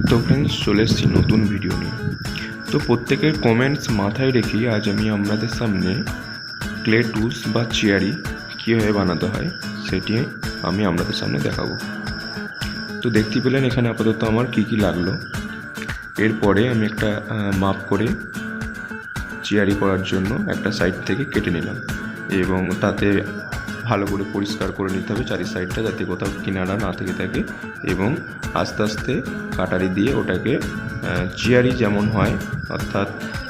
তো ফ্রেন্ডস, চলে এসেছি নতুন ভিডিও নিয়ে। তো প্রত্যেকের কমেন্টস মাথায় রেখে আজ আমি আপনাদের সামনে ক্লে টুলস বা চেয়ারি কীভাবে বানাতে হয় সেটি আমি আপনাদের সামনে দেখাবো। তো দেখতে পেলেন এখানে আপাতত আমার কী কী লাগলো। এরপরে আমি একটা মাপ করে চেয়ারি করার জন্য একটা সাইড থেকে কেটে নিলাম এবং তাতে ভালো করে পরিষ্কার করে নিতে হবে চারি সাইডটা, যাতে কোথাও কিনারা না থেকে থাকে, এবং আস্তে আস্তে কাটারি দিয়ে ওটাকে চেয়ারি যেমন হয়, অর্থাৎ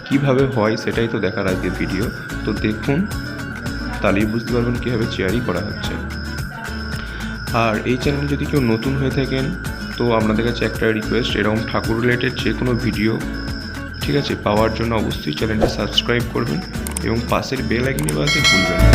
কিভাবে হয় সেটাই তো দেখার আজকে ভিডিও। তো দেখুন, তাহলেই বুঝতে পারবেন কীভাবে চেয়ারি করা হচ্ছে। আর এই চ্যানেলে যদি কেউ নতুন হয়ে থাকেন তো আপনাদের কাছে একটা রিকোয়েস্ট, এরকম ঠাকুর রিলেটেড যে কোনো ভিডিও ঠিক আছে পাওয়ার জন্য অবশ্যই চ্যানেলটি সাবস্ক্রাইব করবেন এবং পাশের বেল আইকনে বাজাতে ভুলবেন না।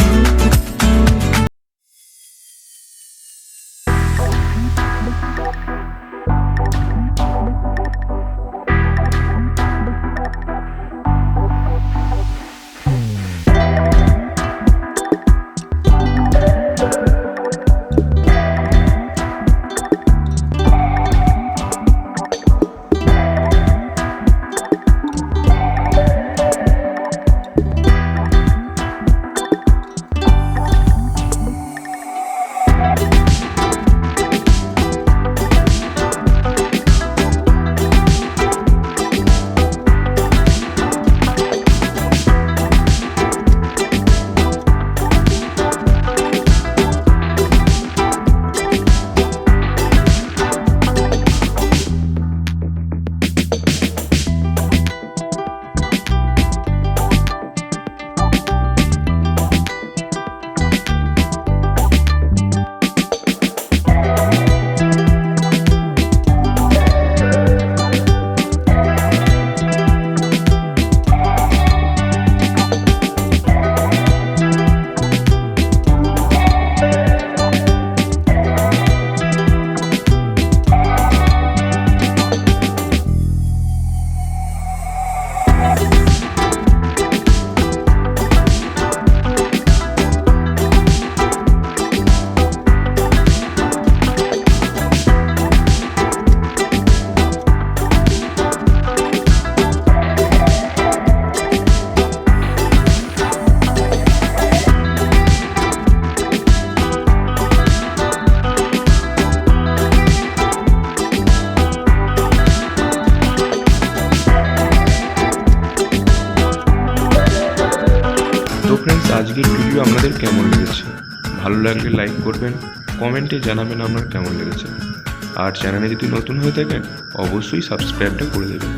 তো ফ্রেন্ডস, আজকের ভিডিও আপনাদের কেমন লেগেছে? ভালো লাগলে লাইক করবেন, কমেন্টে জানাবেন আপনার কেমন লেগেছে। আর চ্যানেলে যদি নতুন হয়ে থাকেন অবশ্যই সাবস্ক্রাইবটা করে দেবেন।